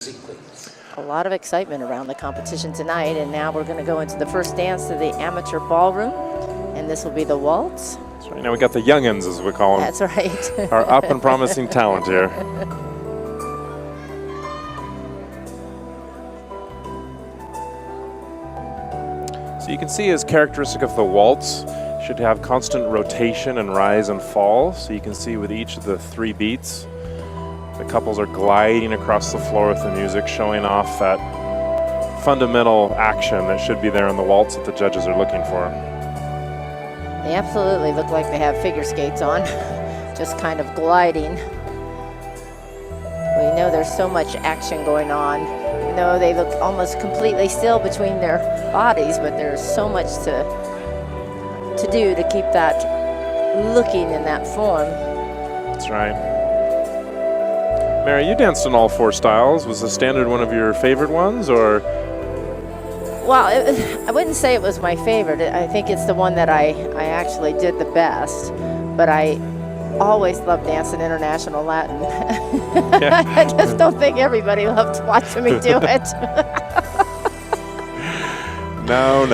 A lot of excitement around the competition tonight, and now we're going to go into the first dance of the amateur ballroom, and this will be the waltz. That's right. Now we got the youngins, as we call them. That's right. Our up and promising talent here. So you can see, as characteristic of the waltz, should have constant rotation and rise and fall. So you can see with each of the 3 beats, the couples are gliding across the floor with the music, showing off that fundamental action that should be there in the waltz that the judges are looking for. They absolutely look like they have figure skates on, just kind of gliding. We know there's so much action going on. You know, they look almost completely still between their bodies, but there's so much to do to keep that looking in that form. That's right. Mary, you danced in all 4 styles. Was the standard one of your favorite ones, or? Well, I wouldn't say it was my favorite. I think it's the one that I actually did the best, but I always loved dancing International Latin. Yeah. I just don't think everybody loved watching me do it. No.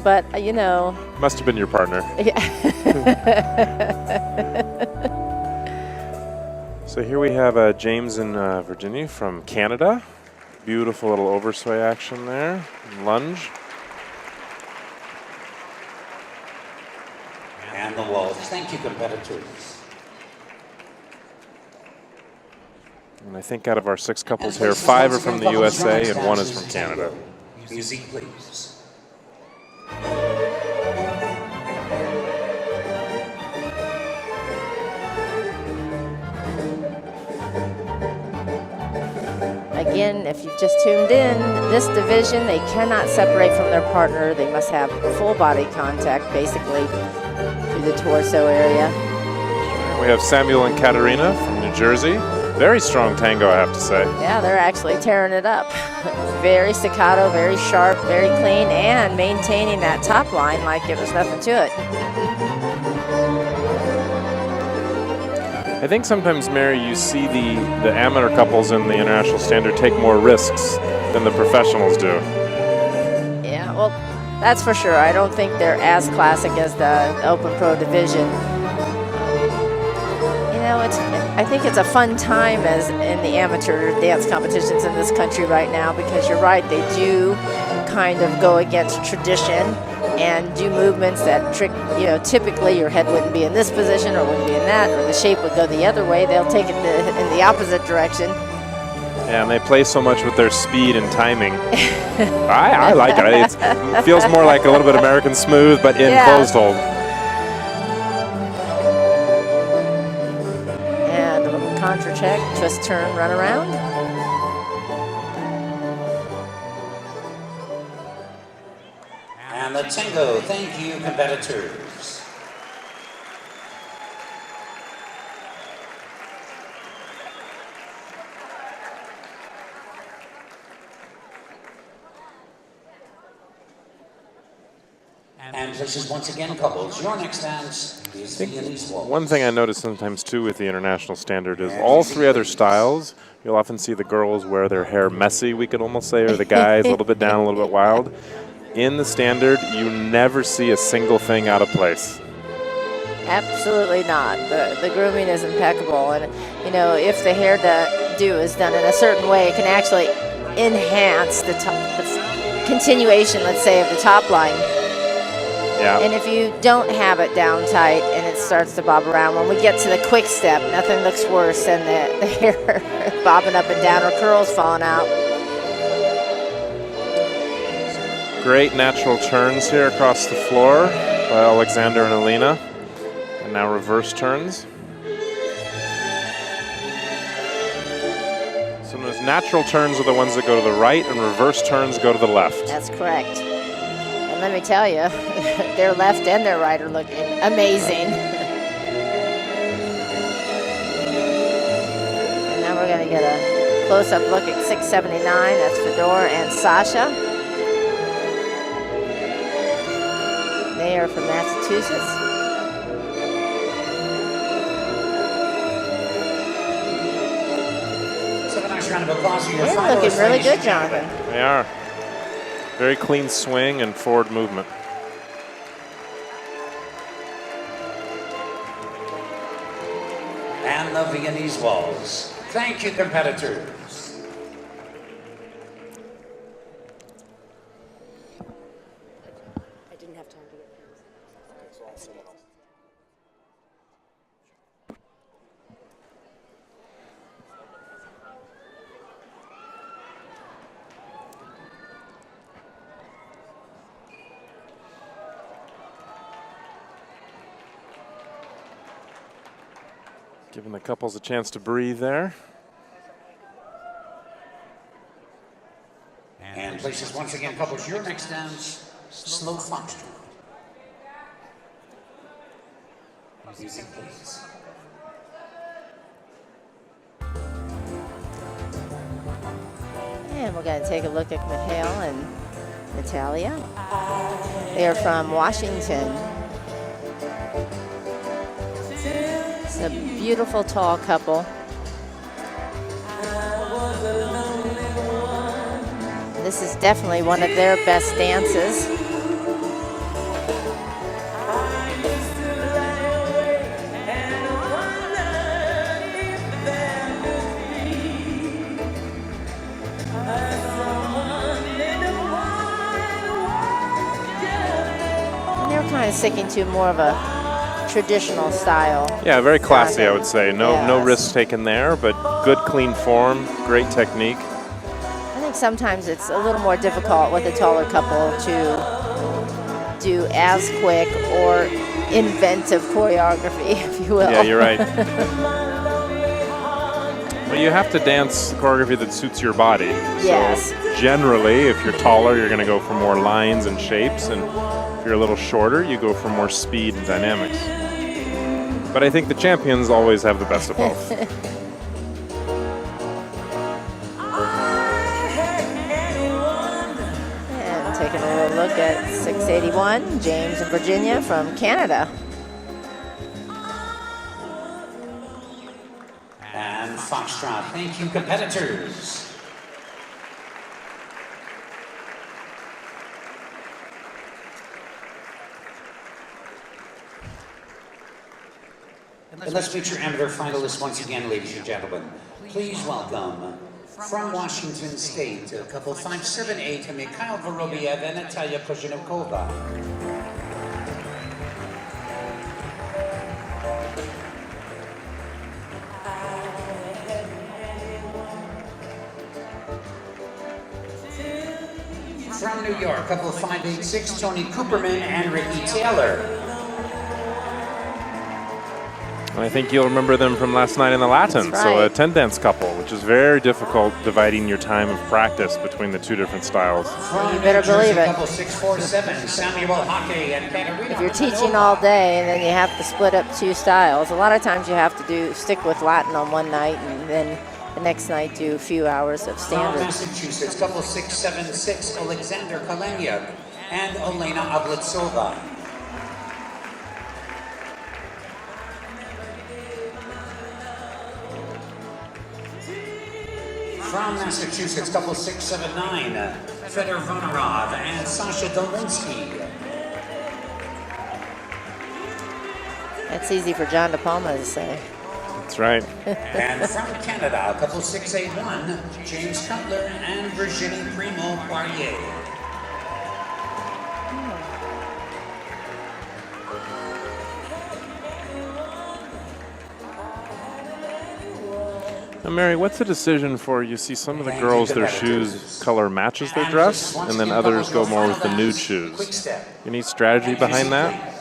But, you know. Must have been your partner. Yeah. So here we have James and Virginia from Canada. Beautiful little oversway action there. Lunge. And the waltz. Thank you, competitors. And I think out of our 6 couples here, 5 are from the USA and 1 is from Canada. Music, please. Again, if you've just tuned in, this division, they cannot separate from their partner. They must have full body contact, basically, through the torso area. We have Samuel and Katerina from New Jersey. Very strong tango, I have to say. Yeah, they're actually tearing it up. Very staccato, very sharp, very clean, and maintaining that top line like it was nothing to it. I think sometimes, Mary, you see the amateur couples in the international standard take more risks than the professionals do. Yeah, well, that's for sure. I don't think they're as classic as the Open Pro division. You know, I think it's a fun time as in the amateur dance competitions in this country right now, because you're right, they do kind of go against tradition and do movements that trick, you know, typically your head wouldn't be in this position or wouldn't be in that, or the shape would go the other way. They'll take it in the opposite direction. Yeah, and they play so much with their speed and timing. I like it. It feels more like a little bit American smooth, but in closed hold. And a little contra check, twist, turn, run around. And the tango. Thank you, competitors. And places once again, couples. Your next dance is the Elise Waltz. One thing I notice sometimes too with the international standard is all 3 other styles, you'll often see the girls wear their hair messy, we could almost say, or the guys a little bit down, a little bit wild. In the standard, you never see a single thing out of place. Absolutely not. The grooming is impeccable, and you know, if the hairdo is done in a certain way, it can actually enhance the continuation, let's say, of the top line. Yeah. And if you don't have it down tight and it starts to bob around, when we get to the quick step, nothing looks worse than the hair bobbing up and down or curls falling out. Great natural turns here across the floor by Alexander and Alina. And now reverse turns. So those natural turns are the ones that go to the right, and reverse turns go to the left. That's correct. And let me tell you, their left and their right are looking amazing. And now we're going to get a close-up look at 679. That's Fedor and Sasha. They are from Massachusetts. round of applause for your They're finalists, looking really ladies good, and gentlemen. Jonathan. They are. Very clean swing and forward movement. And the Viennese waltz. Thank you, competitors. I didn't have time to get Giving the couples a chance to breathe there. And places once again, couples, your next dance, slow foxtrot. Music, please. And we're going to take a look at Mikhail and Natalia. They are from Washington. It's a beautiful, tall couple. This is definitely one of their best dances. And they're kind of sticking to more of a traditional style. Yeah, very classy, I would say. No Yes. risks taken there, but good, clean form, great technique. I think sometimes it's a little more difficult with a taller couple to do as quick or inventive choreography, if you will. Yeah, you're right. Well, you have to dance choreography that suits your body. Yes. So generally, if you're taller, you're going to go for more lines and shapes, and if you're a little shorter, you go for more speed and dynamics. But I think the champions always have the best of both. And taking a little look at 681, James and Virginia from Canada. And foxtrot. Thank you, competitors. And let's meet your amateur finalists once again, ladies and gentlemen. Please welcome, from Washington State, couple 578, Mikhail Vorobiev and Natalia Kozhenikova. From New York, couple 586, Tony Cooperman and Ricky Taylor. I think you'll remember them from last night in the Latin. That's So a right. 10-dance couple, which is very difficult dividing your time of practice between the two different styles. From You better New Jersey, believe it. couple 647, Samuel Hockey and Katerina. If you're teaching all day and then you have to split up two styles, a lot of times you have to stick with Latin on one night and then the next night do a few hours of From standard. Massachusetts, couple 676, Alexander Kaleniuk and Elena Ablitsova. From Massachusetts, couple 679, Fedor Vonarov and Sasha Dolinsky. That's easy for John De Palma to say. That's right. And from Canada, couple 681, James Cutler and Virginie Primo Poirier. Now, Mary, what's the decision for, you see some of the girls, their shoes color matches their dress, and then others go more with the nude shoes. Any strategy behind that?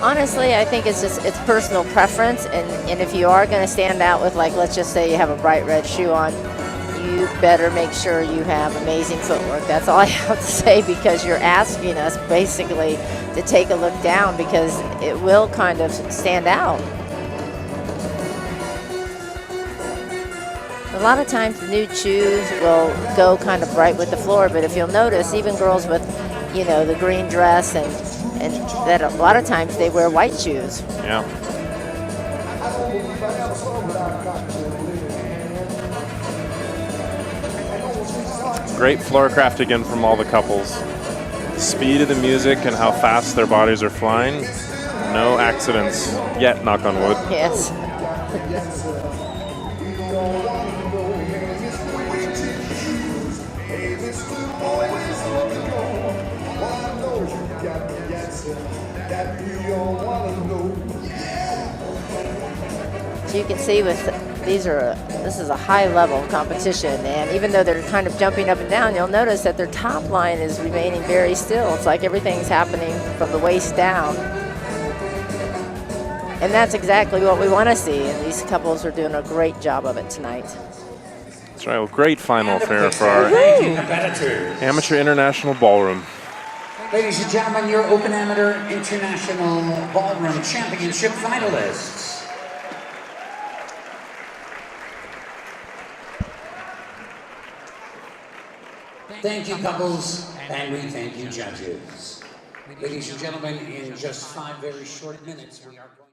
Honestly, I think it's personal preference, and if you are going to stand out with, like, let's just say you have a bright red shoe on, you better make sure you have amazing footwork. That's all I have to say, because you're asking us basically to take a look down, because it will kind of stand out. A lot of times the nude shoes will go kind of bright with the floor, but if you'll notice, even girls with, you know, the green dress and that a lot of times they wear white shoes. Yeah. Great floor craft again from all the couples. Speed of the music and how fast their bodies are flying. No accidents yet, knock on wood. Yes. So you can see with this is a high level competition, and even though they're kind of jumping up and down, you'll notice that their top line is remaining very still. It's like everything's happening from the waist down. And that's exactly what we want to see, and these couples are doing a great job of it tonight. That's right, well, great final affair for our competitors. Amateur International Ballroom. Ladies and gentlemen, your Open Amateur International Ballroom Championship finalists. Thank you, couples, and we thank you, judges. Ladies and gentlemen, in just 5 very short minutes, we are going